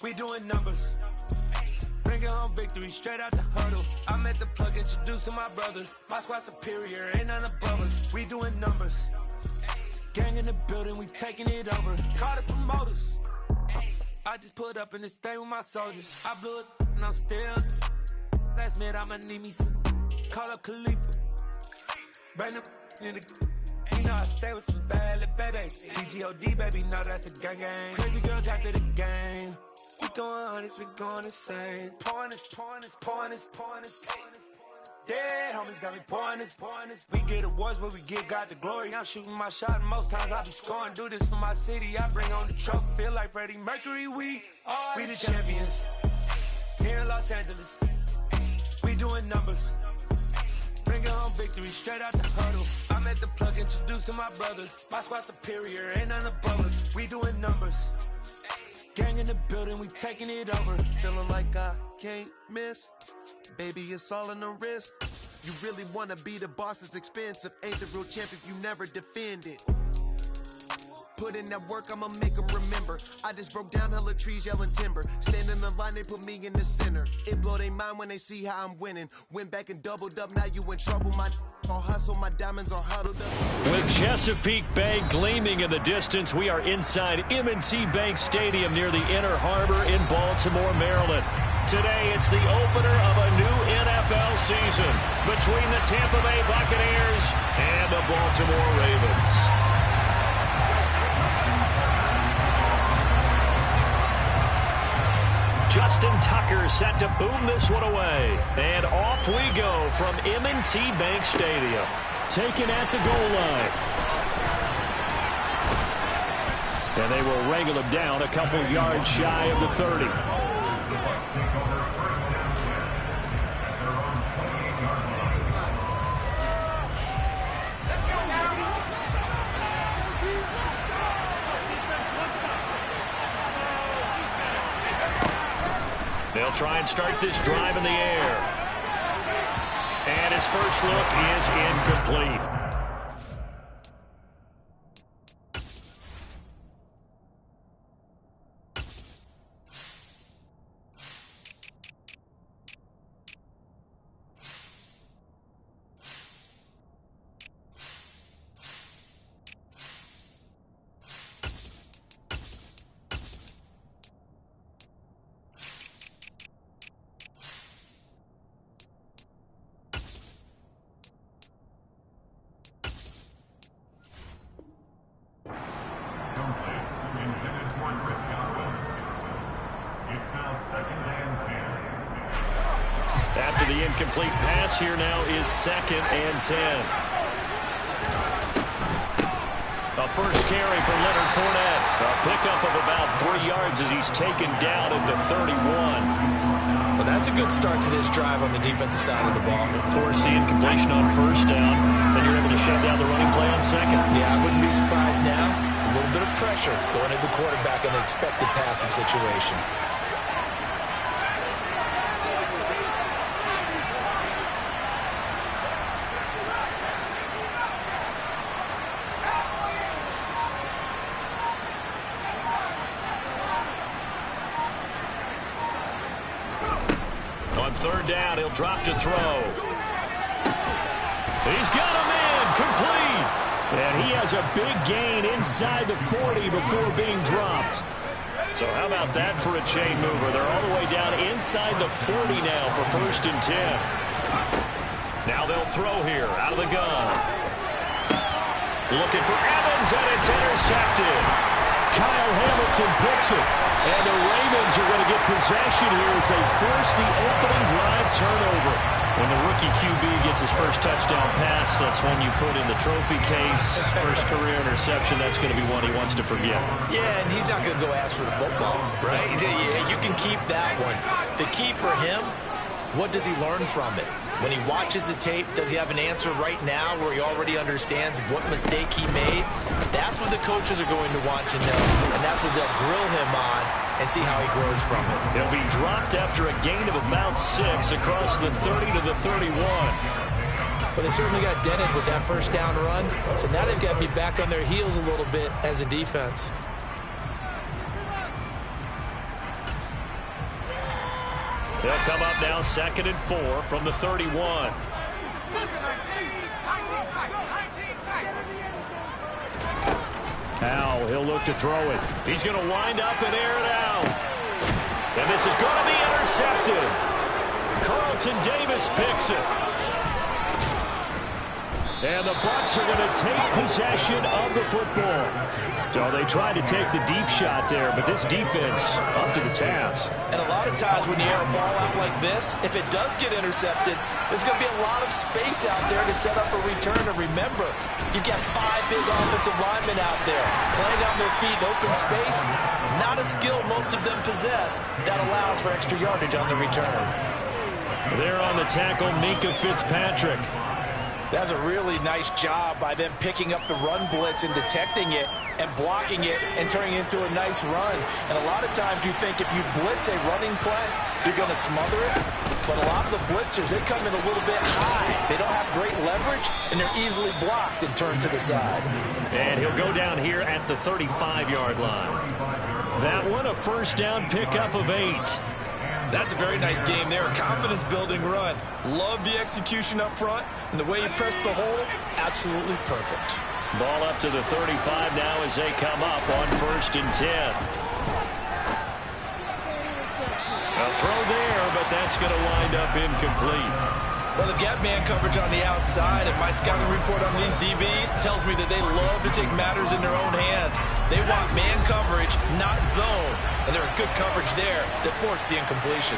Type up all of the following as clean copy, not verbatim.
We doing numbers. Bringing home victory straight out the huddle. I met the plug, introduced to my brother. My squad superior, ain't none above us. We doing numbers. Gang in the building, we taking it over. Call the promoters. I just put up in this thing with my soldiers. I blew it and I'm still. Last minute I'ma need me some. Call up Khalifa. Bring them in the. You know I stay with some bad little baby. CGOD baby, no that's a gang gang. Crazy girls after the game. We going honest, we going insane. Pouring this. Dead homies got me pouring this. We get awards, but we give God the glory. I'm shooting my shot, and most times I be scoring. Do this for my city, I bring on the trophy. Feel like Freddie Mercury, we the champions. Here in Los Angeles, we doing numbers. Bringing home victory straight out the huddle. I met the plug, introduced to my brother. My squad superior, ain't none above us. We doing numbers. Gang in the building, we taking it over. Feeling like I can't miss. Baby, it's all in the wrist. You really wanna be the boss, it's expensive. Ain't the real champ if you never defend it. Put in that work, I'ma make them remember. I just broke down hella trees, yelling timber. Stand in the line, they put me in the center. It blow their mind when they see how I'm winning. Went back and doubled up, now you in trouble. My all hustle, my diamonds are huddled up. With Chesapeake Bay gleaming in the distance, we are inside M&T Bank Stadium near the Inner Harbor in Baltimore, Maryland. Today, it's the opener of a new NFL season between the Tampa Bay Buccaneers and the Baltimore Ravens. Justin Tucker set to boom this one away. And off we go from M&T Bank Stadium. Taken at the goal line. And they will wrangle him down a couple yards shy of the 30. They'll try and start this drive in the air. And his first look is incomplete. After the incomplete pass, here now is 2nd and 10. A first carry for Leonard Fournette. A pickup of about 3 yards as he's taken down at the 31. Well, that's a good start to this drive on the defensive side of the ball. Force the incompletion on first down. Then you're able to shut down the running play on second. Yeah, I wouldn't be surprised now. A little bit of pressure going at the quarterback in an expected passing situation. On 3rd down, he'll drop to throw. He's got him in, complete. And he has a big gain inside the 40 before being dropped. So how about that for a chain mover? They're all the way down inside the 40 now for 1st and 10. Now they'll throw here out of the gun. Looking for Evans, and it's intercepted. Kyle Hamilton picks it. And the Ravens are going to get possession here as they force the opening drive turnover. When the rookie QB gets his first touchdown pass, that's when you put in the trophy case. First career interception, that's going to be one he wants to forget. Yeah, and he's not going to go ask for the football, right? Yeah, you can keep that one. The key for him, what does he learn from it? When he watches the tape, does he have an answer right now where he already understands what mistake he made? That's what the coaches are going to want to know, and that's what they'll grill him on and see how he grows from it. He'll be dropped after a gain of about 6 across the 30 to the 31. Well, they certainly got dented with that first down run, so now they've got to be back on their heels a little bit as a defense. They'll come up now 2nd and 4 from the 31. Now he'll look to throw it. He's going to wind up and air it out. And this is going to be intercepted. Carlton Davis picks it. And the Bucs are going to take possession of the football. So they tried to take the deep shot there, but this defense up to the task. And a lot of times when you air a ball out like this, if it does get intercepted, there's going to be a lot of space out there to set up a return. And remember, you've got 5 big offensive linemen out there playing on their feet in open space. Not a skill most of them possess that allows for extra yardage on the return. There on the tackle, Minkah Fitzpatrick. That's a really nice job by them picking up the run blitz and detecting it and blocking it and turning it into a nice run. And a lot of times you think if you blitz a running play, you're going to smother it. But a lot of the blitzers, they come in a little bit high. They don't have great leverage, and they're easily blocked and turned to the side. And he'll go down here at the 35-yard line. That one, a first down pickup of 8. That's a very nice game there. A confidence-building run. Love the execution up front, and the way you press the hole, absolutely perfect. Ball up to the 35 now as they come up on 1st and 10. A throw there, but that's going to wind up incomplete. Well, they've got man coverage on the outside, and my scouting report on these DBs tells me that they love to take matters in their own hands. They want man coverage, not zone. And there was good coverage there that forced the incompletion.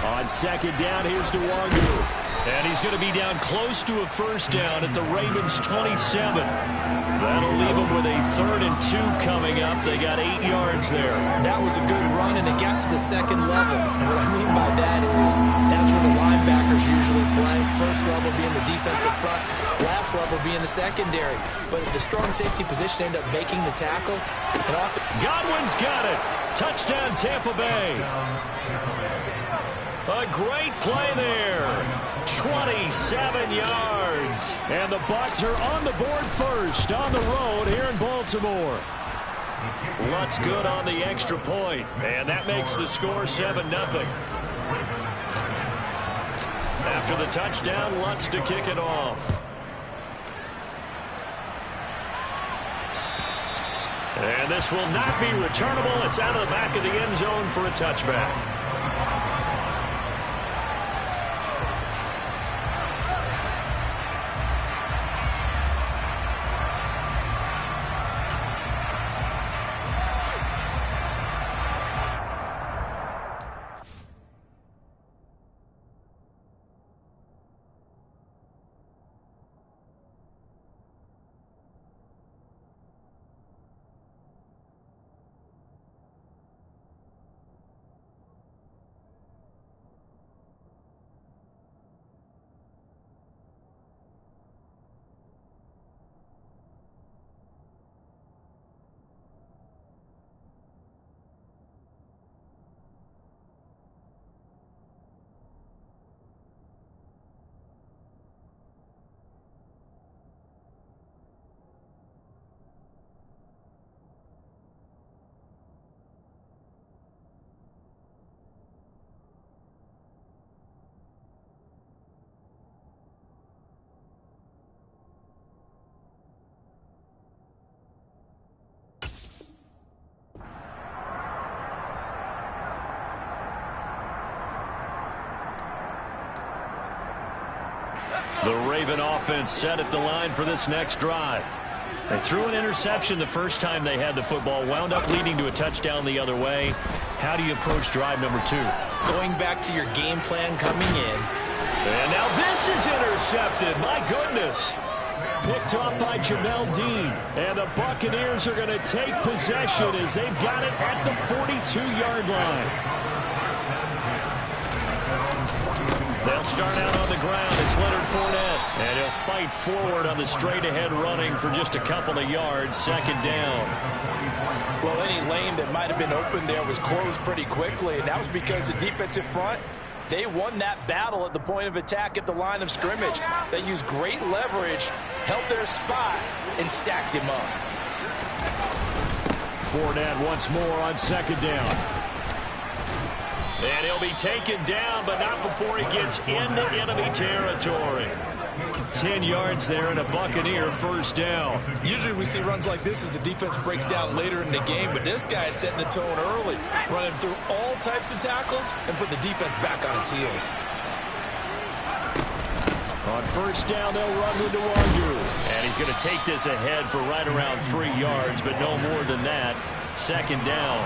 On 2nd down, here's Nwangu. And he's going to be down close to a first down at the Ravens' 27. That'll leave them with a 3rd and 2 coming up. They got 8 yards there. That was a good run, and it got to the 2nd level. And what I mean by that is that's where the linebackers usually play. First level being the defensive front, last level being the secondary. But the strong safety position ended up making the tackle. And Godwin's got it. Touchdown, Tampa Bay. A great play there. 27 yards. And the Bucs are on the board first on the road here in Baltimore. Lutz good on the extra point. And that makes the score 7-0. After the touchdown, Lutz to kick it off. And this will not be returnable. It's out of the back of the end zone for a touchback. The Raven offense set at the line for this next drive. They threw an interception the first time they had the football, wound up leading to a touchdown the other way. How do you approach drive number 2? Going back to your game plan coming in. And now this is intercepted. My goodness. Picked off by Jamel Dean. And the Buccaneers are going to take possession as they've got it at the 42-yard line. They'll start out on the ground. It's Leonard Fournette. And he'll fight forward on the straight-ahead running for just a couple of yards. 2nd down. Well, any lane that might have been open there was closed pretty quickly, and that was because the defensive front, they won that battle at the point of attack at the line of scrimmage. They used great leverage, held their spot, and stacked him up. Fournette once more on 2nd down. And he'll be taken down, but not before he gets into enemy territory. 10 yards there and a Buccaneer first down. Usually we see runs like this as the defense breaks down later in the game, but this guy is setting the tone early, running through all types of tackles and put the defense back on its heels. On first down, they'll run with Nwangwu. And he's going to take this ahead for right around 3 yards, but no more than that. Second down.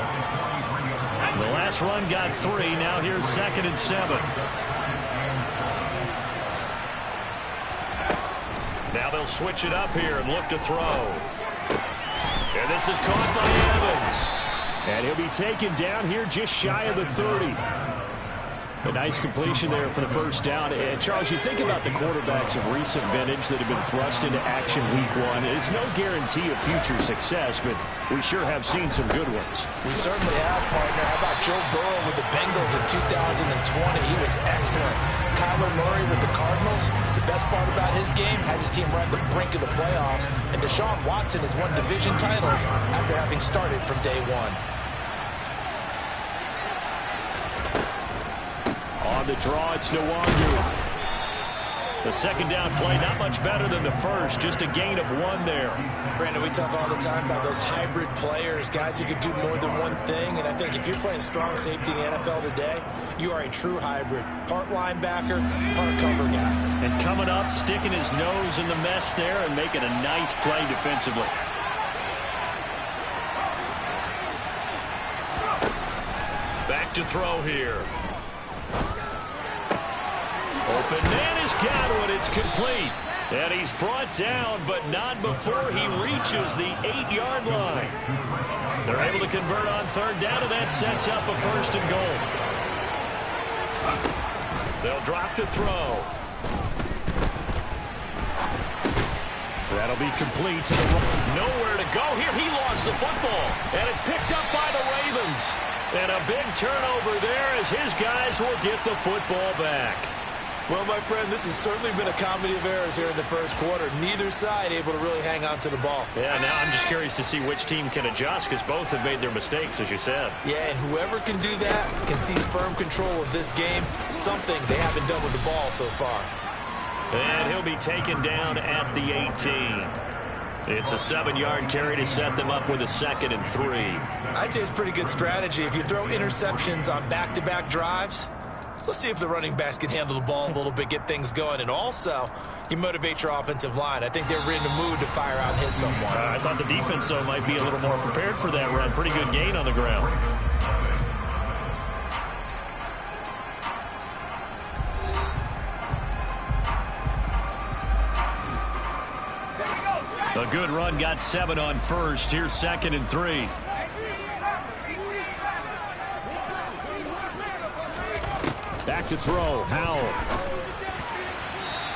The last run got 3. Now here's 2nd and 7. Now they'll switch it up here and look to throw. And this is caught by Evans. And he'll be taken down here just shy of the 30. A nice completion there for the first down. And Charles, you think about the quarterbacks of recent vintage that have been thrust into action week 1. It's no guarantee of future success, but we sure have seen some good ones. We certainly have, partner. How about Joe Burrow with the Bengals in 2020? He was excellent. Kyler Murray with the Cardinals. The best part about his game, has his team right at the brink of the playoffs. And Deshaun Watson has won division titles after having started from day 1. On the draw, it's Nwangwu. The second down play, not much better than the first, just a gain of 1 there. Brandon, we talk all the time about those hybrid players, guys who can do more than one thing, and I think if you're playing strong safety in the NFL today, you are a true hybrid. Part linebacker, part cover guy. And coming up, sticking his nose in the mess there and making a nice play defensively. Back to throw here. Open man has got one. It's complete. And he's brought down, but not before he reaches the 8-yard line. They're able to convert on third down, and that sets up a 1st and goal. They'll drop to throw. That'll be complete to the right. Nowhere to go here. He lost the football, and it's picked up by the Ravens. And a big turnover there as his guys will get the football back. Well, my friend, this has certainly been a comedy of errors here in the first quarter. Neither side able to really hang on to the ball. Yeah, now I'm just curious to see which team can adjust because both have made their mistakes, as you said. Yeah, and whoever can do that can seize firm control of this game, something they haven't done with the ball so far. And he'll be taken down at the 18. It's a 7-yard carry to set them up with a 2nd and 3. I'd say it's pretty good strategy. If you throw interceptions on back-to-back drives, let's see if the running backs can handle the ball a little bit, get things going. And also, you motivate your offensive line. I think they're in the mood to fire out and hit someone. I thought the defense, though, might be a little more prepared for that run. Pretty good gain on the ground. A good run, got 7 on first. Here's 2nd and 3. Back to throw, Howell.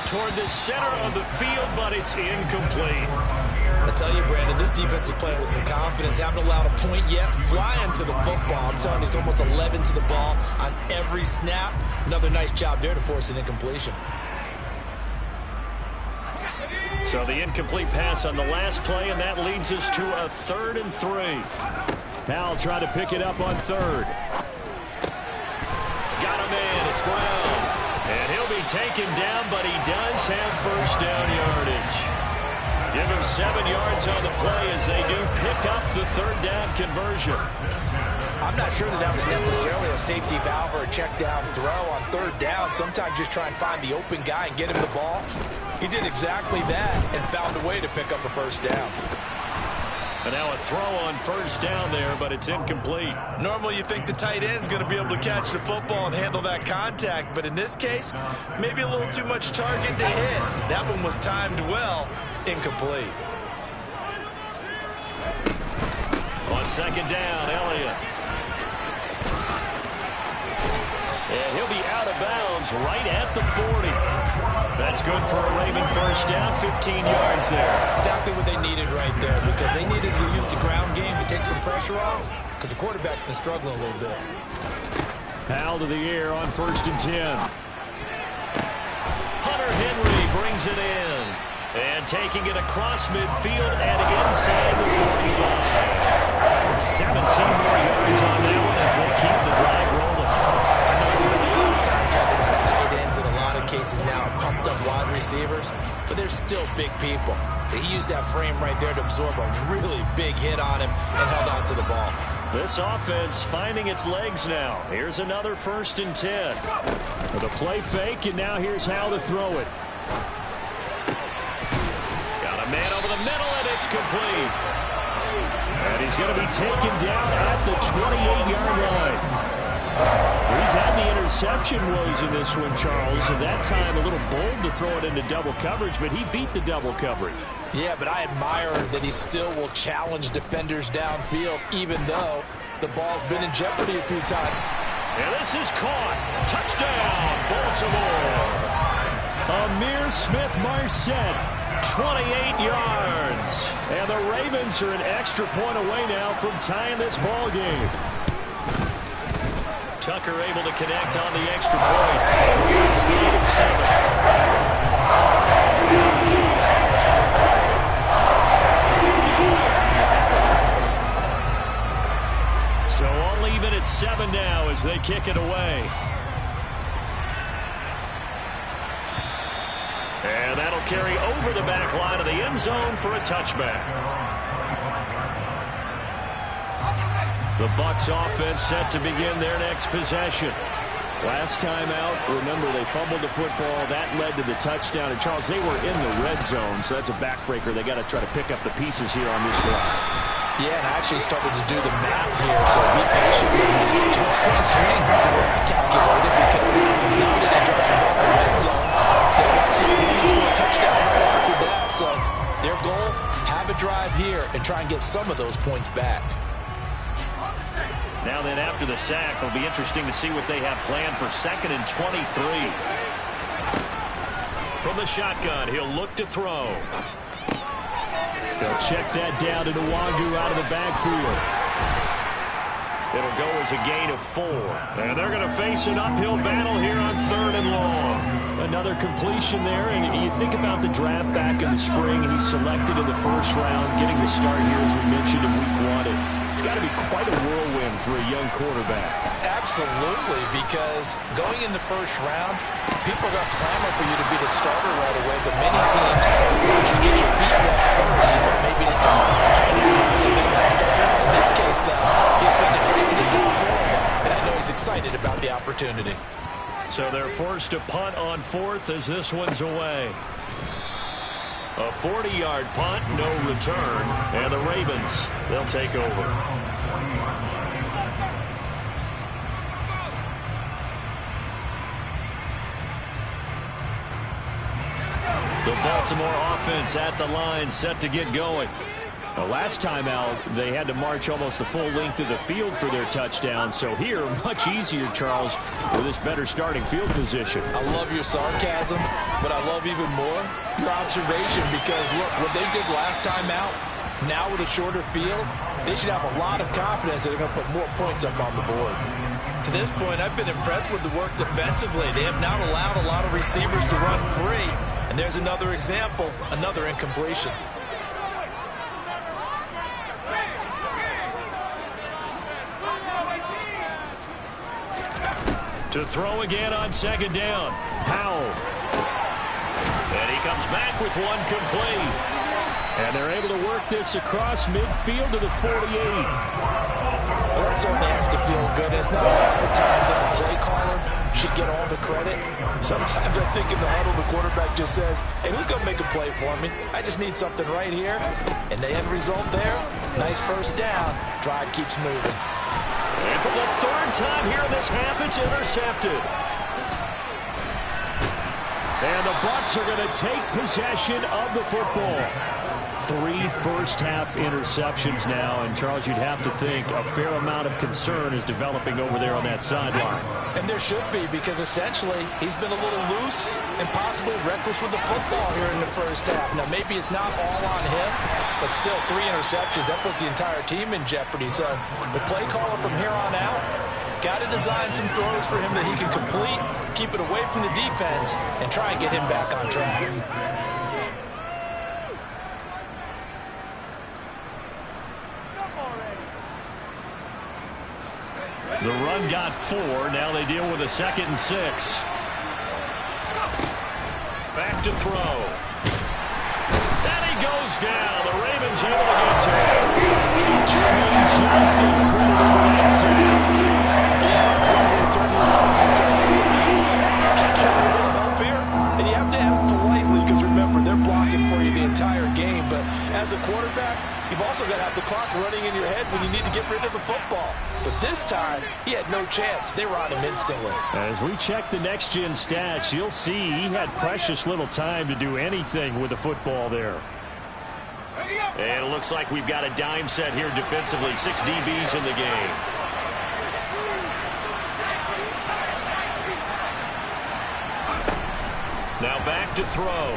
Toward the center of the field, but it's incomplete. I tell you, Brandon, this defense is playing with some confidence. Haven't allowed a point yet. Flying to the football. I'm telling you, it's almost 11 to the ball on every snap. Another nice job there to force an incompletion. So the incomplete pass on the last play, and that leads us to a 3rd and 3. Howell trying to pick it up on 3rd. Got a man, it's Brown. And he'll be taken down, but he does have first down yardage. Give him 7 yards on the play as they do pick up the 3rd down conversion. I'm not sure that was necessarily a safety valve or a check down throw on 3rd down. Sometimes just try and find the open guy and get him the ball. He did exactly that and found a way to pick up a first down. And now a throw on first down there, but it's incomplete. Normally you think the tight end's going to be able to catch the football and handle that contact, but in this case, maybe a little too much target to hit. That one was timed well, incomplete. On 2nd down, Elliott. And he'll be out of bounds right at the 40. That's good for a Raven first down, 15 yards there. Exactly what they needed right there, because they needed to use the ground game to take some pressure off, because the quarterback's been struggling a little bit. Powell to the air on 1st and 10. Hunter Henry brings it in. And taking it across midfield and inside the 45. 17 more yards on that one as they keep the drive rolling. receivers, but they're still big people. He used that frame right there to absorb a really big hit on him and held on to the ball. This offense finding its legs now. Here's another 1st and 10. With a play fake, and now here's how to throw it. Got a man over the middle, and it's complete. And he's going to be taken down at the 28-yard line. He's had the interception woes in this one, Charles, and that time a little bold to throw it into double coverage, but he beat the double coverage. Yeah, but I admire that he still will challenge defenders downfield, even though the ball's been in jeopardy a few times. And this is caught. Touchdown, Baltimore. Amir Smith-Marset, 28 yards. And the Ravens are an extra point away now from tying this ball game. Tucker able to connect on the extra point. We are tied at 7. So all even at 7 now as they kick it away. And that'll carry over the back line of the end zone for a touchback. The Bucs offense set to begin their next possession. Last time out, remember, they fumbled the football. That led to the touchdown. And, Charles, they were in the red zone, so that's a backbreaker. They got to try to pick up the pieces here on this drive. Yeah, and I actually started to do the math here, so be patient with me. 12-point swing is the way I calculated, because now that they dropped the ball in the red zone, they actually score a touchdown right after that. So their goal, have a drive here and try and get some of those points back. Now then, after the sack, it'll be interesting to see what they have planned for 2nd and 23. From the shotgun, he'll look to throw. They'll check that down to Nwangu out of the backfield. It'll go as a gain of 4. And they're going to face an uphill battle here on 3rd and long. Another completion there, and you think about the draft back in the spring. He's selected in the 1st round, getting the start here, as we mentioned, in week 1. It's got to be quite a whirlwind for a young quarterback. Absolutely, because going in the 1st round, people are going to clamor for you to be the starter right away, but many teams want you to get your feet wet first, maybe just kind of hide it starter. In this case, though, he'll send it right to the top row, and I know he's excited about the opportunity. So they're forced to punt on 4th as this one's away. A 40-yard punt, no return, and the Ravens, they'll take over. The Baltimore offense at the line, set to get going. The last time out, they had to march almost the full length of the field for their touchdown. So here, much easier, Charles, with this better starting field position. I love your sarcasm, but I love even more your observation, because, look, what they did last time out, now with a shorter field, they should have a lot of confidence that they're going to put more points up on the board. To this point, I've been impressed with the work defensively. They have not allowed a lot of receivers to run free. And there's another example, another incompletion. To throw again on 2nd down. Powell. And he comes back with one complete. And they're able to work this across midfield to the 48. Well, that certainly has to feel good. It's not all the time that the play caller should get all the credit. Sometimes I think in the huddle, the quarterback just says, hey, who's going to make a play for me? I just need something right here. And the end result there, nice 1st down. Drive keeps moving. And for the 3rd time here in this half, it's intercepted. And the Bucs are going to take possession of the football. 3 first-half interceptions now, and Charles, you'd have to think a fair amount of concern is developing over there on that sideline. And there should be, because essentially he's been a little loose and possibly reckless with the football here in the 1st half. Now, maybe it's not all on him, but still 3 interceptions. That puts the entire team in jeopardy. So the play caller from here on out got to design some throws for him that he can complete, keep it away from the defense, and try and get him back on track. The run got 4. Now they deal with a 2nd and 6. Back to throw. And he goes down. The Ravens able to get to him. Jermaine Johnson credited with that sack. Help here, and you have to ask politely because remember they're blocking for you the entire game. But as a quarterback, you've also got to have the clock running in your head when you need to get rid of the football. But this time, he had no chance. They were on him instantly. As we check the next-gen stats, you'll see he had precious little time to do anything with the football there. And it looks like we've got a dime set here defensively. 6 DBs in the game. Now back to throw.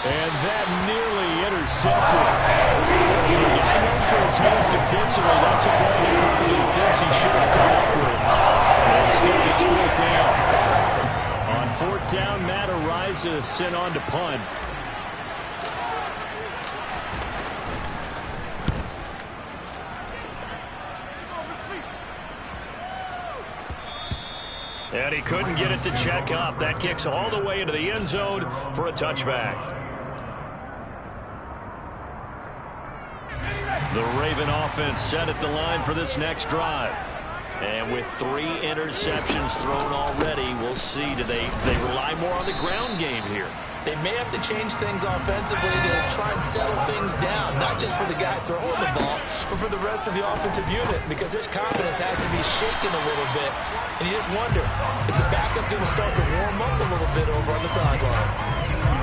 And that nearly intercepted. Known for his hands defensively, that's a ball he probably thinks he should have come up with. And instead, it's 4th down. On 4th down, Matt Ariza sent on to punt. And he couldn't get it to check up. That kicks all the way into the end zone for a touchback. The Raven offense set at the line for this next drive. And with 3 interceptions thrown already, we'll see. Do they rely more on the ground game here? They may have to change things offensively to try and settle things down, not just for the guy throwing the ball, but for the rest of the offensive unit, because their confidence has to be shaken a little bit. And you just wonder, is the backup going to start to warm up a little bit over on the sideline?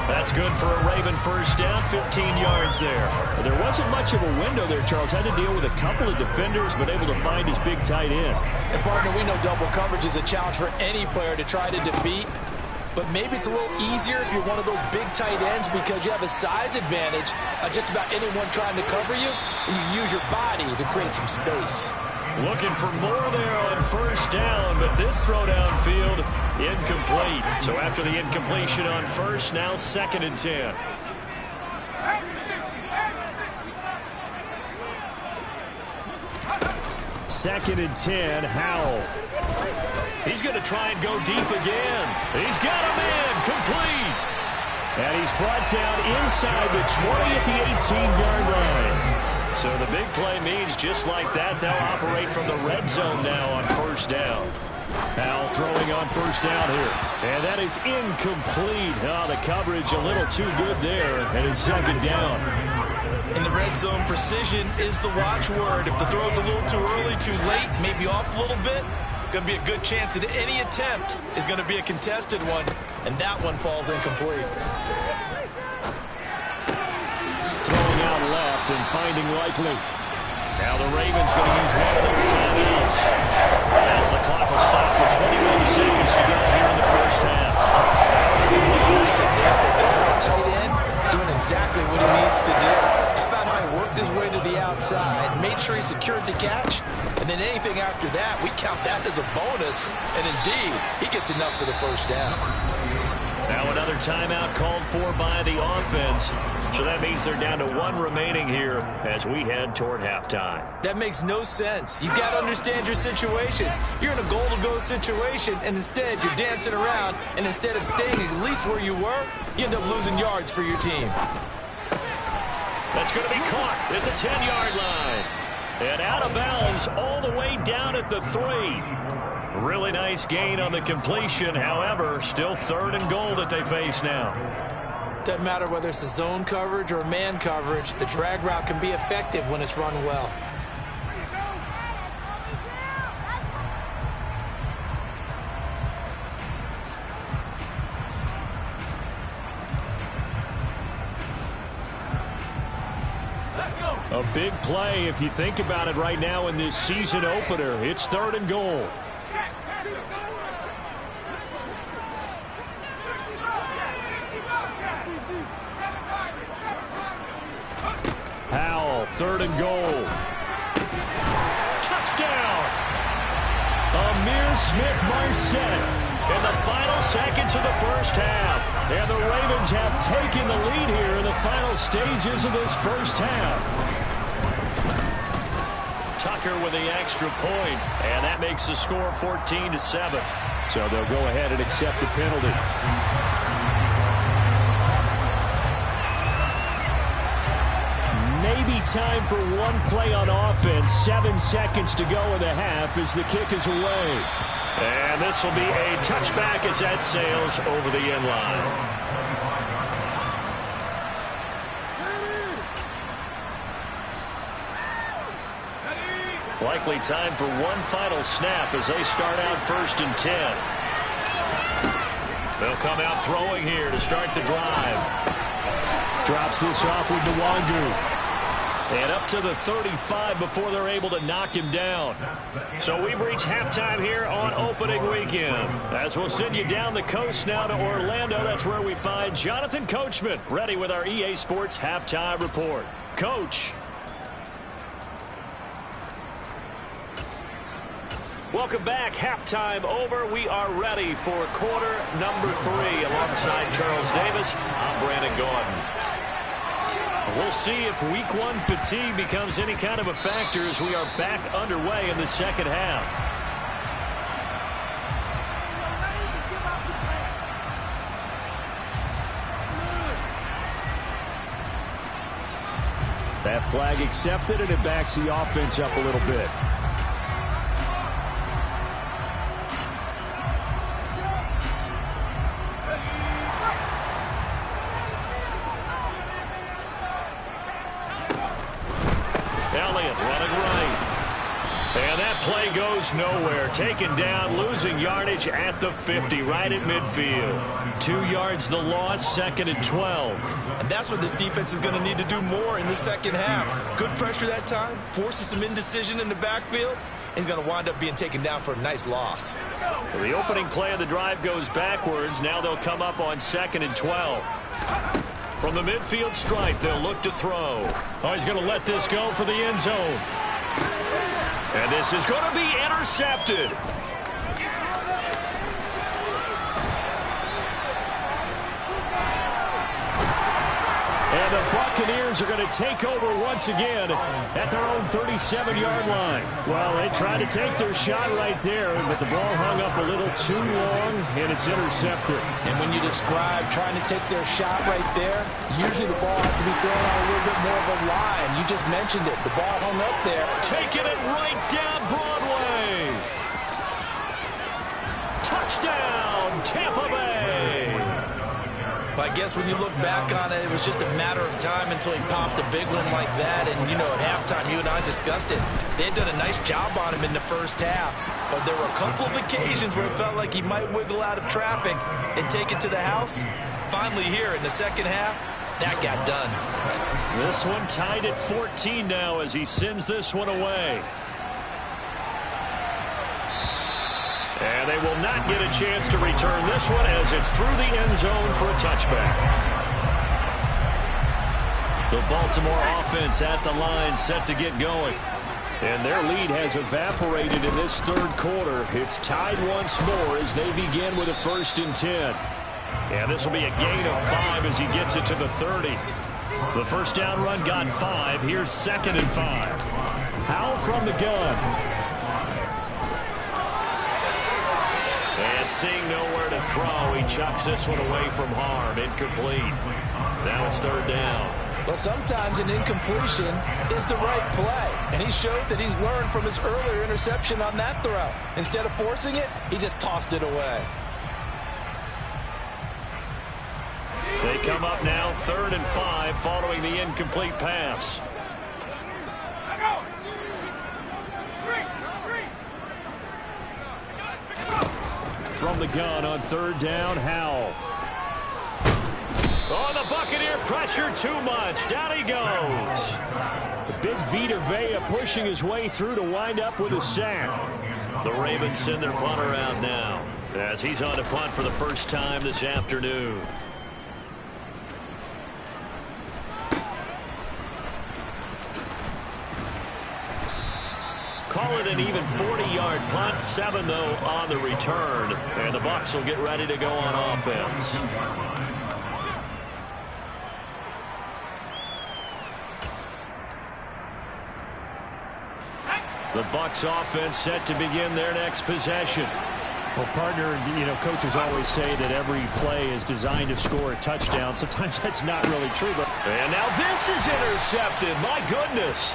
That's good for a Raven first down, 15 yards there. There wasn't much of a window there, Charles. Had to deal with a couple of defenders, but able to find his big tight end. And, partner, we know double coverage is a challenge for any player to try to defeat. But maybe it's a little easier if you're one of those big tight ends because you have a size advantage on just about anyone trying to cover you, and you use your body to create some space. Looking for more there on first down, but this throw downfield incomplete. So after the incompletion on first, now 2nd and 10. Second and 10, Howell. He's going to try and go deep again. He's got him in, complete. And he's brought down inside the 20 at the 18-yard line. So the big play means just like that, they'll operate from the red zone now on first down. Howell throwing on first down here. And that is incomplete. Oh, the coverage a little too good there, and it's 2nd down. In the red zone, precision is the watchword. If the throw's a little too early, too late, maybe off a little bit, going to be a good chance that any attempt is going to be a contested one, and that one falls incomplete. Throwing out left and finding likely. Now the Ravens going to use one of their timeouts as the clock will stop with 21 seconds to go here in the first half. Nice example there of a tight end doing exactly what he needs to do. How about how he worked his way to the outside, made sure he secured the catch, and then anything after that, we count that as a bonus. And indeed, he gets enough for the first down. Now another timeout called for by the offense. So that means they're down to 1 remaining here as we head toward halftime. That makes no sense. You've got to understand your situations. You're in a goal-to-go situation, and instead you're dancing around, and instead of staying at least where you were, you end up losing yards for your team. That's going to be caught at the 10-yard line. And out of bounds all the way down at the 3. Really nice gain on the completion. However, still 3rd and goal that they face now. Doesn't matter whether it's a zone coverage or man coverage, the drag route can be effective when it's run well. A big play if you think about it right now in this season opener. It's 3rd and goal. Howell, 3rd and goal. Touchdown! Amir Smith-Marset in the final seconds of the first half. And the Ravens have taken the lead here in the final stages of this first half. Tucker with the extra point, and that makes the score 14-7. So they'll go ahead and accept the penalty. Maybe time for one play on offense. 7 seconds to go in the half as the kick is away. And this will be a touchback as that sails over the end line. Likely time for one final snap as they start out 1st and 10. They'll come out throwing here to start the drive. Drops this off with Nwangu. And up to the 35 before they're able to knock him down. So we've reached halftime here on opening weekend. As we'll send you down the coast now to Orlando, that's where we find Jonathan Coachman ready with our EA Sports halftime report. Coach. Welcome back. Halftime over. We are ready for quarter number 3. Alongside Charles Davis, I'm Brandon Gordon. We'll see if week 1 fatigue becomes any kind of a factor as we are back underway in the second half. That flag accepted, and it backs the offense up a little bit. Play goes nowhere. Taken down, losing yardage at the 50, right at midfield. 2 yards the loss, 2nd and 12. And that's what this defense is going to need to do more in the second half. Good pressure that time, forces some indecision in the backfield. He's going to wind up being taken down for a nice loss. So the opening play of the drive goes backwards. Now they'll come up on 2nd and 12. From the midfield stripe, they'll look to throw. Oh, he's going to let this go for the end zone. And this is going to be intercepted. And the Buccaneers are going to take over once again at their own 37-yard line. Well, they tried to take their shot right there, but the ball hung up a little too long, and it's intercepted. And when you describe trying to take their shot right there, usually the ball has to be thrown on a little bit more of a line. You just mentioned it. The ball hung up there. Taking it right down Broadway. Touchdown, Tampa Bay. But I guess when you look back on it, it was just a matter of time until he popped a big one like that. And, you know, at halftime, you and I discussed it. They had done a nice job on him in the first half. But there were a couple of occasions where it felt like he might wiggle out of traffic and take it to the house. Finally here in the second half, that got done. This one tied at 14 now as he sends this one away. And they will not get a chance to return this one as it's through the end zone for a touchback. The Baltimore offense at the line set to get going. And their lead has evaporated in this third quarter. It's tied once more as they begin with a 1st and 10. And this will be a gain of 5 as he gets it to the 30. The first down run got 5. Here's 2nd and 5. Howell from the gun. And seeing nowhere to throw, he chucks this one away from harm. Incomplete. Now it's 3rd down. Well, sometimes an incompletion is the right play. And he showed that he's learned from his earlier interception on that throw. Instead of forcing it, he just tossed it away. They come up now 3rd and 5 following the incomplete pass. From the gun on 3rd down, Howell. Oh, the Buccaneer pressure too much. Down he goes. The big Vita Vea pushing his way through to wind up with a sack. The Ravens send their punter out now as he's on to punt for the first time this afternoon. Call it an even 40-yard punt, 7 though on the return, and the Bucs will get ready to go on offense. The Bucs offense set to begin their next possession. Well, partner, coaches always say that every play is designed to score a touchdown. Sometimes that's not really true. And now this is intercepted. My goodness.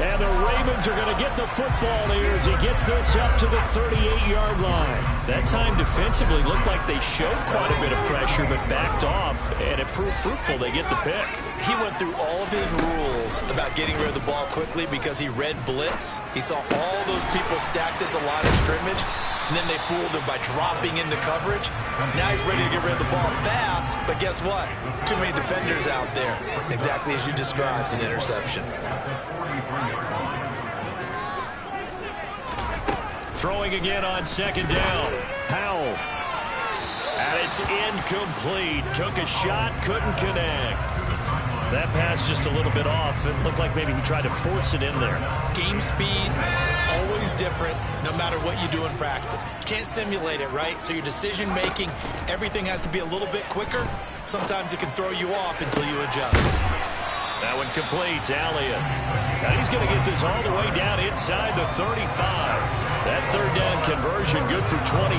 And the Ravens are going to get the football here as he gets this up to the 38-yard line. That time defensively looked like they showed quite a bit of pressure but backed off, and it proved fruitful. They get the pick. He went through all of his rules about getting rid of the ball quickly because he read blitz. He saw all those people stacked at the line of scrimmage, and then they fooled him by dropping into coverage. Now he's ready to get rid of the ball fast, but guess what? Too many defenders out there. Exactly as you described, an interception. Throwing again on second down. Powell. And it's incomplete. Took a shot, couldn't connect. That pass just a little bit off. It looked like maybe he tried to force it in there. Game speed, always different, no matter what you do in practice. You can't simulate it, right? So your decision-making, everything has to be a little bit quicker. Sometimes it can throw you off until you adjust. That one complete. Elliott. Now he's going to get this all the way down inside the 35. That third down conversion good for 23.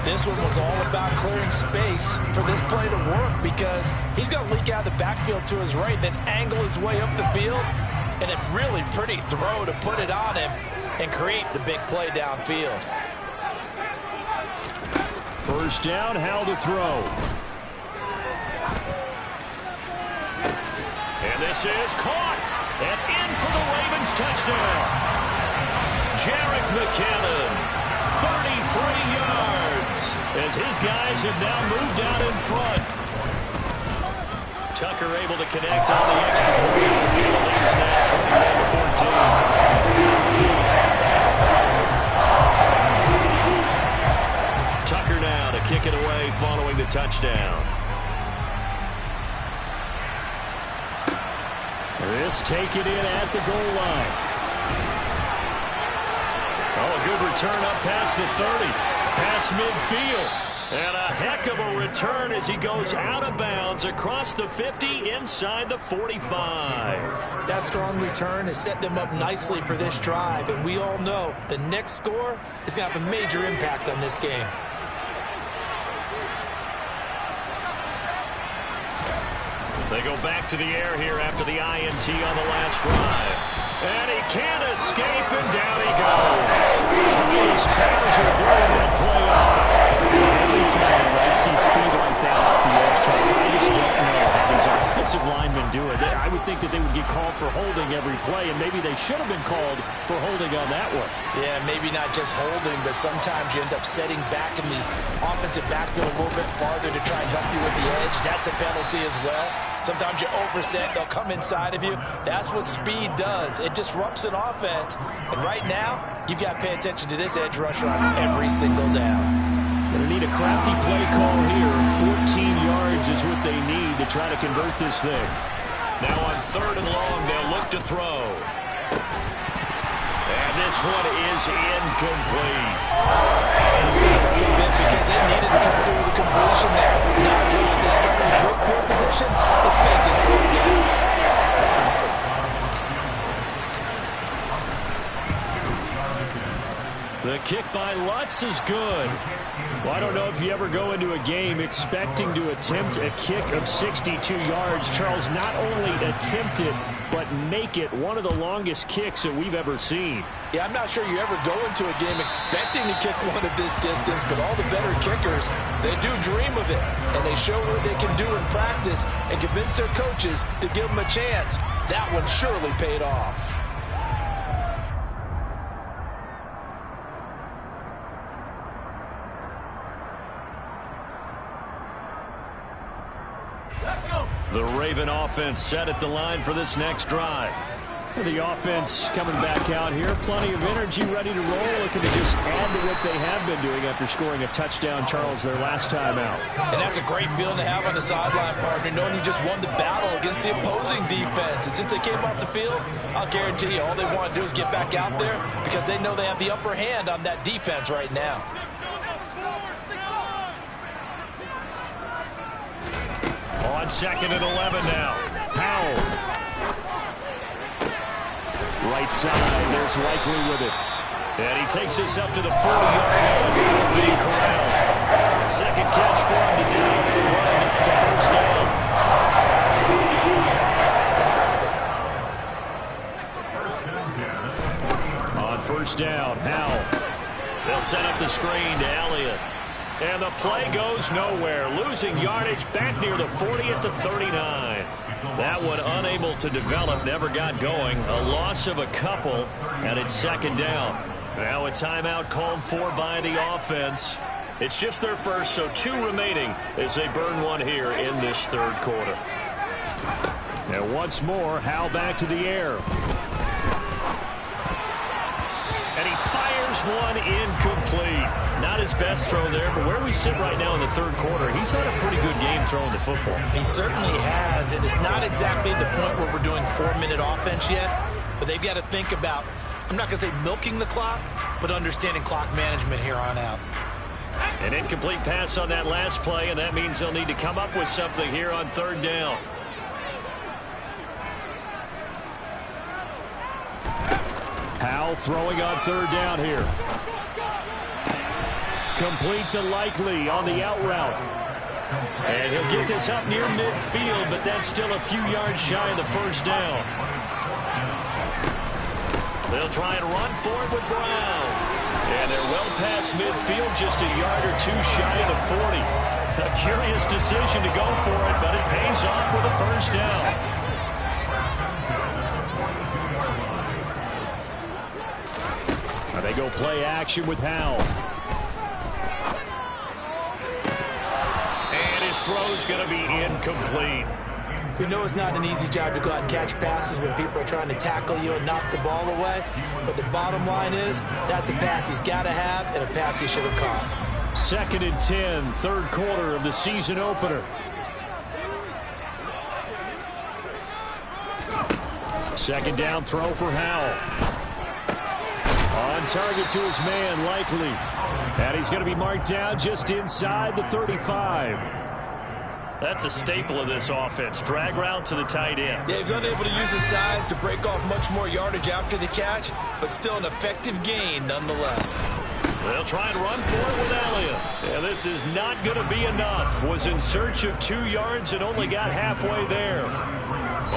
This one was all about clearing space for this play to work because he's going to leak out the backfield to his right, then angle his way up the field, and a really pretty throw to put it on him and create the big play downfield. First down, Howell to throw. And this is caught and in for the Ravens touchdown. Jerick McKinnon, 33 yards, as his guys have now moved out in front. Tucker able to connect on the extra point. The lead is now 21-14. Tucker now to kick it away following the touchdown. This take it in at the goal line. Oh, a good return up past the 30, past midfield. And a heck of a return as he goes out of bounds across the 50 inside the 45. That strong return has set them up nicely for this drive, and we all know the next score is going to have a major impact on this game. They go back to the air here after the INT on the last drive. And he can't escape, and down he goes. His powers are blowing that play off. Every time I see speed like that off the edge, Charles, I just don't know how these offensive linemen do it. I would think that they would get called for holding every play, and maybe they should have been called for holding on that one. Yeah, maybe not just holding, but sometimes you end up setting back in the offensive backfield a little bit farther to try and help you with the edge. That's a penalty as well. Sometimes you overset, they'll come inside of you. That's what speed does. It disrupts an offense. And right now, you've got to pay attention to this edge rusher on every single down. Going to need a crafty play call here. 14 yards is what they need to try to convert this thing. Now on third and long, they'll look to throw. And this one is incomplete. It's got a little bit because they needed to come through the completion there. Now drawing the starting great field position is facing fourth down. The kick by Lutz is good. Well, I don't know if you ever go into a game expecting to attempt a kick of 62 yards. Charles, not only attempt it, but make it one of the longest kicks that we've ever seen. Yeah, I'm not sure you ever go into a game expecting to kick one of this distance, but all the better kickers, they do dream of it, and they show what they can do in practice and convince their coaches to give them a chance. That one surely paid off. The Raven offense set at the line for this next drive. The offense coming back out here. Plenty of energy, ready to roll. Looking to just add to what they have been doing after scoring a touchdown, Charles, their last time out. And that's a great feeling to have on the sideline, partner, knowing you just won the battle against the opposing defense. And since they came off the field, I'll guarantee you all they want to do is get back out there because they know they have the upper hand on that defense right now. On second and 11 now. Powell. Right side, there's Likely with it. And he takes us up to the 40-yard line before being corralled. Second catch for him today. The first down. On first down, Howell. They'll set up the screen to Elliott. And the play goes nowhere. Losing yardage back near the 40 at the 39. That one unable to develop, never got going. A loss of a couple, and it's second down. Now a timeout called for by the offense. It's just their first, so 2 remaining as they burn one here in this third quarter. And once more, Howell back to the air. And he fires one incomplete. Not his best throw there, but where we sit right now in the third quarter, he's had a pretty good game throwing the football. He certainly has, and it's not exactly the point where we're doing 4-minute offense yet, but they've got to think about, I'm not going to say milking the clock, but understanding clock management here on out. An incomplete pass on that last play, and that means they'll need to come up with something here on third down. Howell throwing on third down here. Complete to Likely on the out route. And he'll get this up near midfield, but that's still a few yards shy of the first down. They'll try and run for it with Brown. And they're well past midfield, just a yard or 2 shy of the 40. A curious decision to go for it, but it pays off with a first down. They go play action with Howell. And his throw's going to be incomplete. We know it's not an easy job to go out and catch passes when people are trying to tackle you and knock the ball away. But the bottom line is, that's a pass he's got to have and a pass he should have caught. Second and 10, third quarter of the season opener. Second down throw for Howell. On target to his man, Likely. And he's going to be marked down just inside the 35. That's a staple of this offense. Drag route to the tight end. Yeah, he's unable to use his size to break off much more yardage after the catch, but still an effective gain nonetheless. They'll try and run for it with Elliott. And this is not going to be enough. Was in search of 2 yards and only got halfway there.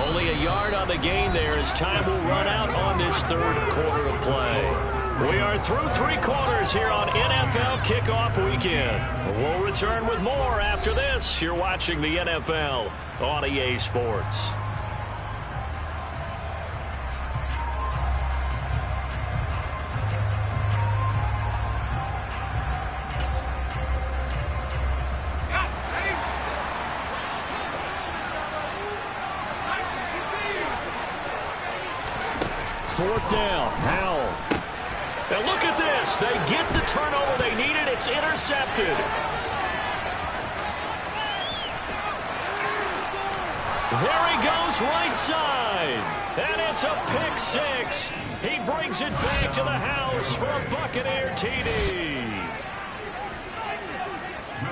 Only a yard on the gain there as time will run out on this third quarter of play. We are through 3 quarters here on NFL Kickoff Weekend. We'll return with more after this. You're watching the NFL on EA Sports. Fourth down, Howell. And look at this. They get the turnover they needed. It's intercepted. There he goes right side. And it's a pick 6. He brings it back to the house for a Buccaneer TD.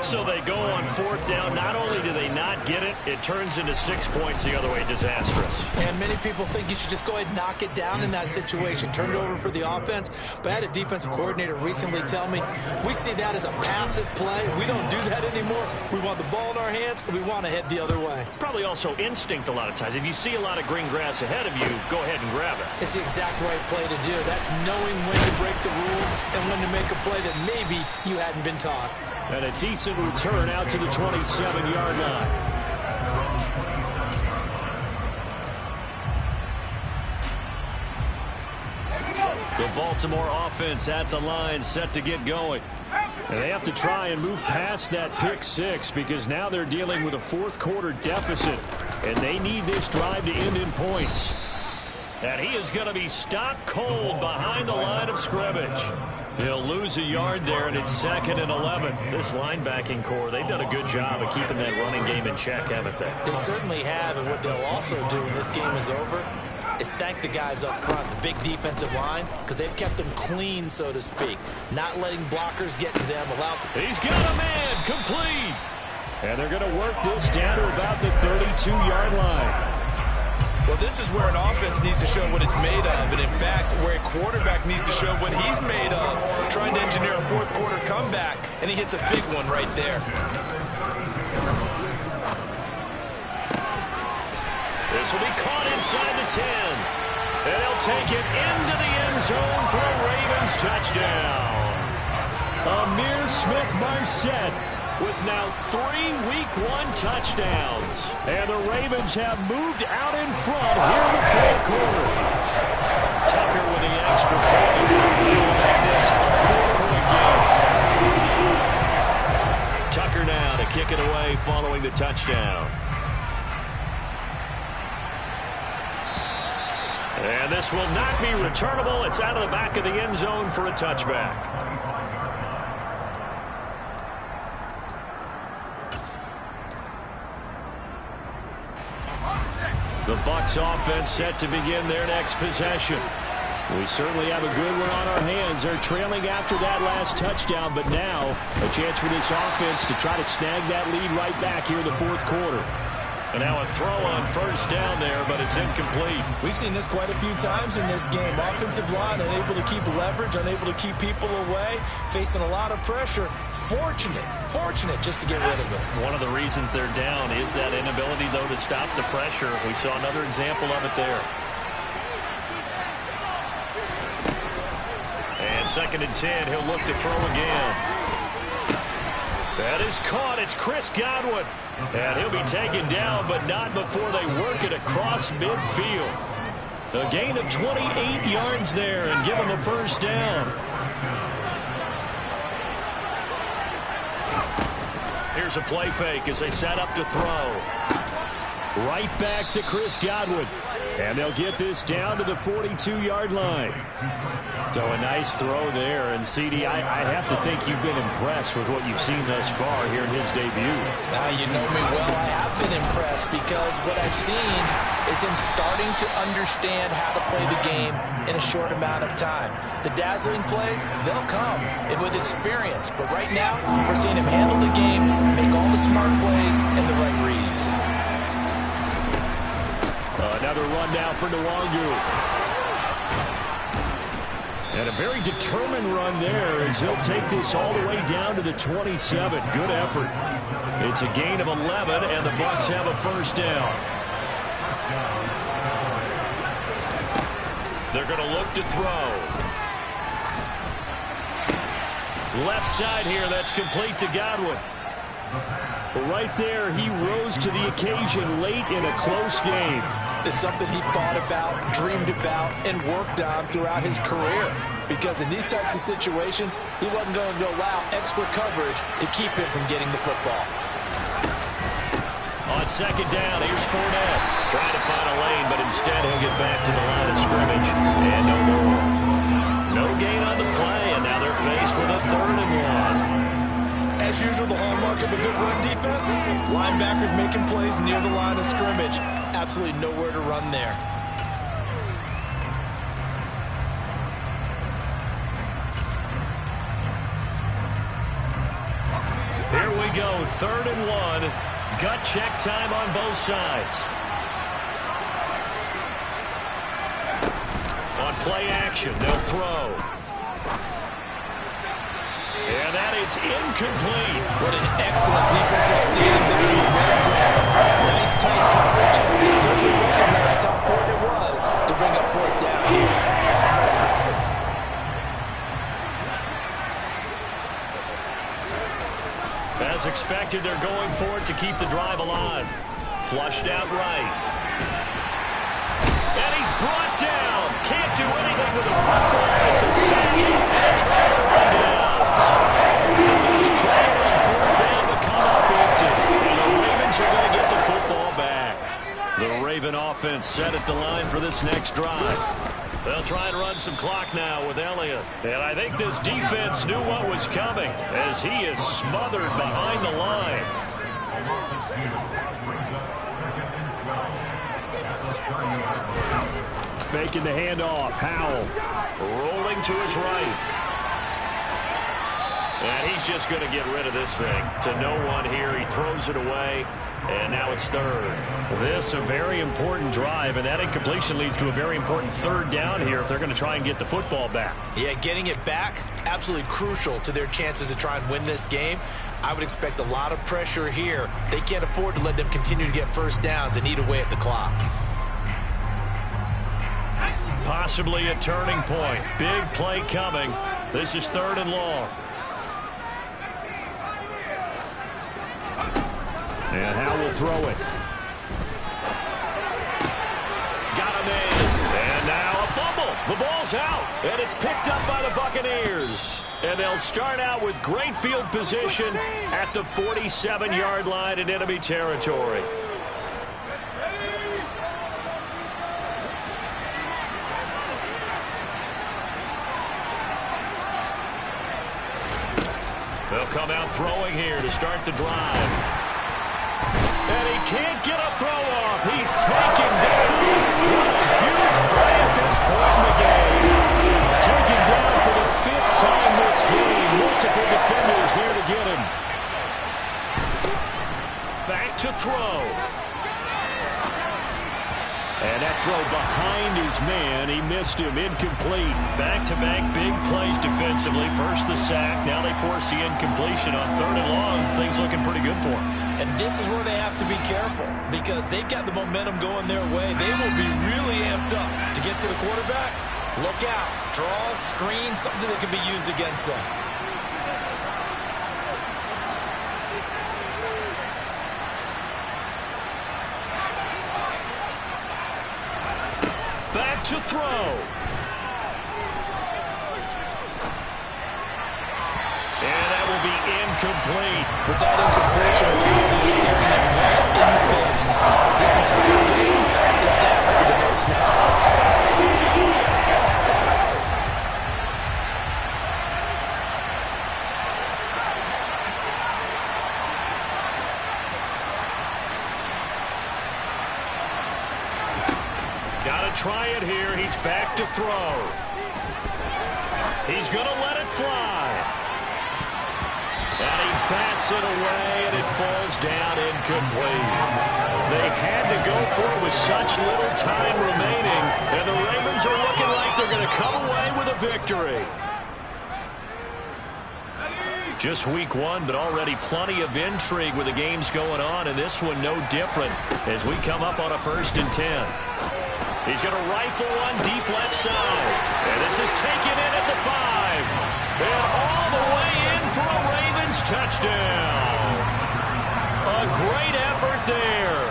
So they go on fourth down. Not only do they not get it, it turns into 6 points the other way. Disastrous. And many people think you should just go ahead and knock it down in that situation. Turn it over for the offense. But I had a defensive coordinator recently tell me, we see that as a passive play. We don't do that anymore. We want the ball in our hands, and we want to head the other way. It's probably also instinct a lot of times. If you see a lot of green grass ahead of you, go ahead and grab it. It's the exact right play to do. That's knowing when to break the rules and when to make a play that maybe you hadn't been taught. And a decent return out to the 27-yard line. The Baltimore offense at the line, set to get going. And they have to try and move past that pick 6 because now they're dealing with a fourth quarter deficit. And they need this drive to end in points. And he is going to be stopped cold behind the line of scrimmage. He'll lose a yard there, and it's 2nd and 11. This linebacking core, they've done a good job of keeping that running game in check, haven't they? They certainly have, and what they'll also do when this game is over is thank the guys up front, the big defensive line, because they've kept them clean, so to speak. Not letting blockers get to them. He's got a man, complete. And they're going to work this down to about the 32-yard line. Well, this is where an offense needs to show what it's made of, and in fact, where a quarterback needs to show what he's made of, trying to engineer a fourth quarter comeback, and he hits a big one right there. This will be caught inside the 10. And he'll take it into the end zone for a Ravens touchdown. Amir Smith-Marset with now 3 Week 1 touchdowns. And the Ravens have moved out in front here in the fourth quarter. Tucker with the extra point. He'll make this a 4-point game. Tucker now to kick it away following the touchdown. And this will not be returnable. It's out of the back of the end zone for a touchback. The Bucs offense set to begin their next possession. We certainly have a good one on our hands. They're trailing after that last touchdown, but now a chance for this offense to try to snag that lead right back here in the fourth quarter. And now a throw on first down there, but it's incomplete. We've seen this quite a few times in this game. Offensive line unable to keep leverage, unable to keep people away, facing a lot of pressure. Fortunate just to get rid of it. One of the reasons they're down is that inability, though, to stop the pressure. We saw another example of it there. And 2nd and 10, he'll look to throw again. That is caught. It's Chris Godwin. And he'll be taken down, but not before they work it across midfield. A gain of 28 yards there and give him the first down. Here's a play fake as they set up to throw. Right back to Chris Godwin. And they'll get this down to the 42-yard line. So a nice throw there. And, Siiigh, I have to think you've been impressed with what you've seen thus far here in his debut. Now, you know me well. I have been impressed because what I've seen is him starting to understand how to play the game in a short amount of time. The dazzling plays, they'll come with experience. But right now, we're seeing him handle the game, make all the smart plays, and the right reads. Another run now for Nwangu. And a very determined run there as he'll take this all the way down to the 27. Good effort. It's a gain of 11, and the Bucs have a first down. They're going to look to throw. Left side here, that's complete to Godwin. Right there, he rose to the occasion late in a close game. It's something he thought about, dreamed about, and worked on throughout his career. Because in these types of situations, he wasn't going to allow extra coverage to keep him from getting the football. On 2nd down, here's Fournette. Trying to find a lane, but instead he'll get back to the line of scrimmage. And no more. No gain on the play, and now they're faced with a 3rd and 1. As usual, the hallmark of a good run defense, linebackers making plays near the line of scrimmage. Absolutely nowhere to run there. Here we go, 3rd and 1. Gut check time on both sides. On play action, they'll throw. And that is incomplete. What an excellent defensive stand there in the red zone. Nice tight coverage. They certainly recognized how important it was to bring up 4th down here. As expected, they're going for it to keep the drive alive. Flushed out right. And he's brought down. Can't do anything with the football. It's a sack. That's right for the downs. He's trying on 4th down to come up empty. And the Ravens are going to get the football back. The Raven offense set at the line for this next drive. They'll try and run some clock now with Elliott. And I think this defense knew what was coming as he is smothered behind the line. Faking the handoff. Howell rolling to his right. And he's just going to get rid of this thing. To no one here. He throws it away. And now it's third. This a very important drive, and that incompletion leads to a very important third down here if they're going to try and get the football back. Yeah, getting it back, absolutely crucial to their chances to try and win this game. I would expect a lot of pressure here. They can't afford to let them continue to get first downs and eat away at the clock. Possibly a turning point. Big play coming. This is third and long. And Howe will throw it. Got him in. And now a fumble. The ball's out. And it's picked up by the Buccaneers. And they'll start out with great field position at the 47-yard line in enemy territory. They'll come out throwing here to start the drive. And he can't get a throw off. He's taken down. What a huge play at this point in the game. Taken down for the 5th time this game. Multiple defenders there to get him. Back to throw. And that throw behind his man. He missed him. Incomplete. Back-to-back big plays defensively. First the sack. Now they force the incompletion on third and long. Things looking pretty good for him. And this is where they have to be careful because they've got the momentum going their way. They will be really amped up to get to the quarterback. Look out. Draw, screen, something that can be used against them. Back to throw. And that will be incomplete. With that incompletion, will be staring them right in the face. This entire game is down to the no snap. Gotta try it here. He's back to throw. He's gonna let it fly. And he bats it away, and it falls down incomplete. They had to go for it with such little time remaining, and the Ravens are looking like they're going to come away with a victory. Just week one, but already plenty of intrigue with the games going on, and this one no different as we come up on a 1st and 10. He's going to rifle one deep left side, and this is taken in at the 5. And all the way in for a Ravens touchdown. A great effort there.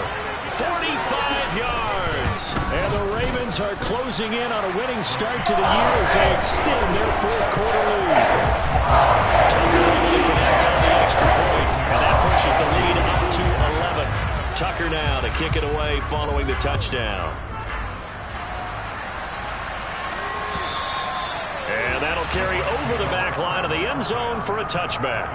45 yards. And the Ravens are closing in on a winning start to the year as they extend their 4th quarter lead. Tucker able to connect on the extra point, and that pushes the lead up to 11. Tucker now to kick it away following the touchdown. And that'll carry over the back line of the end zone for a touchback.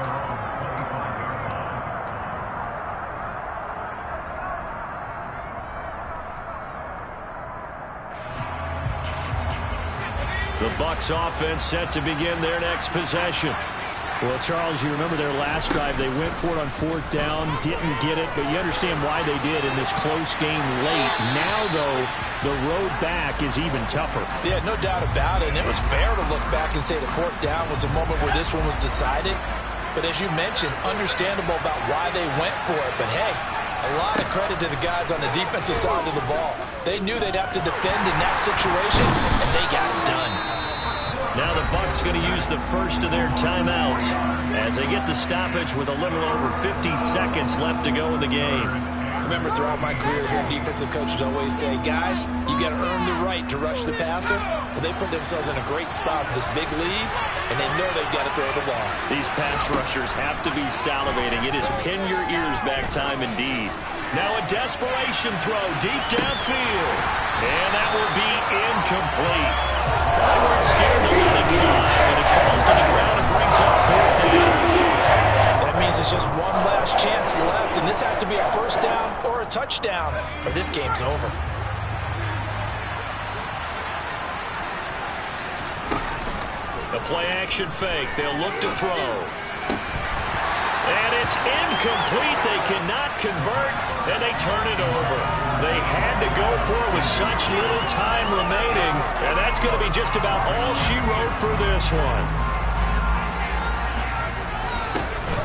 The Bucs offense set to begin their next possession. Well, Charles, you remember their last drive. They went for it on 4th down, didn't get it, but you understand why they did in this close game late. Now, though, the road back is even tougher. Yeah, no doubt about it, and it was fair to look back and say the 4th down was a moment where this one was decided. But as you mentioned, understandable about why they went for it. But, hey, a lot of credit to the guys on the defensive side of the ball. They knew they'd have to defend in that situation, and they got it done. Now the Bucs going to use the first of their timeouts as they get the stoppage with a little over 50 seconds left to go in the game. Remember, throughout my career here, defensive coaches always say, guys, you got to earn the right to rush the passer. Well, they put themselves in a great spot with this big lead, and they know they've got to throw the ball. These pass rushers have to be salivating. It is pin your ears back time indeed. Now a desperation throw deep downfield, and that will be incomplete. I weren't scared to let it fly, but it falls to the ground and brings up 4th down. That means it's just one last chance left, and this has to be a 1st down or a touchdown, or this game's over. The play-action fake. They'll look to throw. And it's incomplete. They cannot convert, and they turn it over. They had to go for it with such little time remaining, and that's going to be just about all she wrote for this one.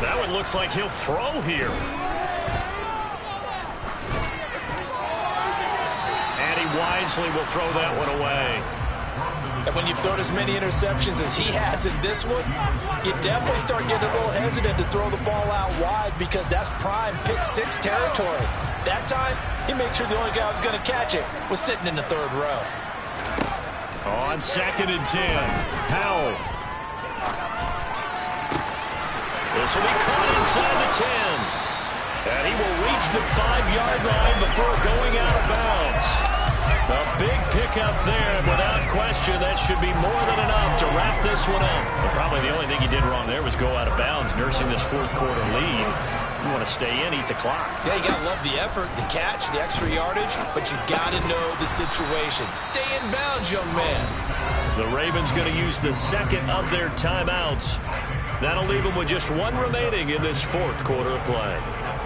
That one looks like he'll throw here. And he wisely will throw that one away. And when you've thrown as many interceptions as he has in this one, you definitely start getting a little hesitant to throw the ball out wide because that's prime pick six territory. That time, he made sure the only guy who was going to catch it was sitting in the third row. On 2nd and 10, Powell. This will be caught inside the 10. And he will reach the 5-yard line before going out of bounds. A big pickup there, and without question, that should be more than enough to wrap this one up. But probably the only thing he did wrong there was go out of bounds, nursing this fourth-quarter lead. You want to stay in, eat the clock. Yeah, you got to love the effort, the catch, the extra yardage, but you got to know the situation. Stay in bounds, young man. The Ravens going to use the second of their timeouts. That'll leave them with just one remaining in this fourth quarter of play.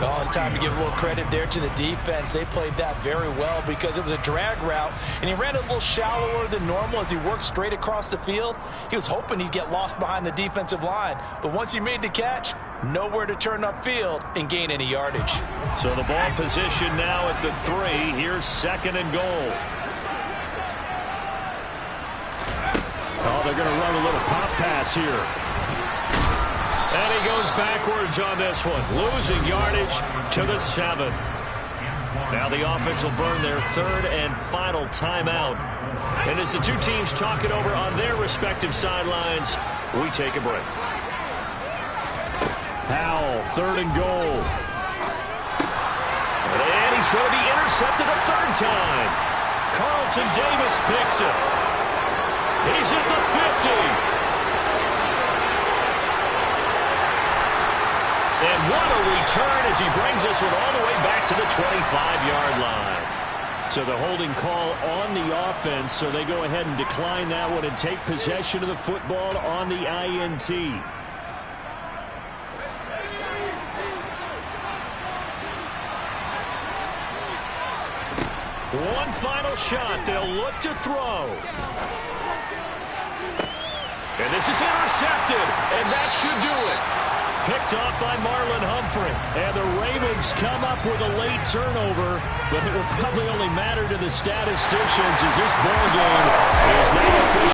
Oh, it's time to give a little credit there to the defense. They played that very well because it was a drag route, and he ran a little shallower than normal as he worked straight across the field. He was hoping he'd get lost behind the defensive line, but once he made the catch, nowhere to turn upfield and gain any yardage. So the ball position now at the 3. Here's 2nd and goal. Oh, they're going to run a little pop pass here. And he goes backwards on this one, losing yardage to the 7. Now the offense will burn their 3rd and final timeout. And as the two teams talk it over on their respective sidelines, we take a break. Powell, 3rd and goal. And he's going to be intercepted a 3rd time. Carlton Davis picks it. He's at the 50. And what a return as he brings this one all the way back to the 25-yard line. So the holding call on the offense, so they go ahead and decline that one and take possession of the football on the INT. One final shot. They'll look to throw. And this is intercepted, and that should do it. Picked off by Marlon Humphrey. And the Ravens come up with a late turnover, but it will probably only matter to the statisticians as this ball game is now official.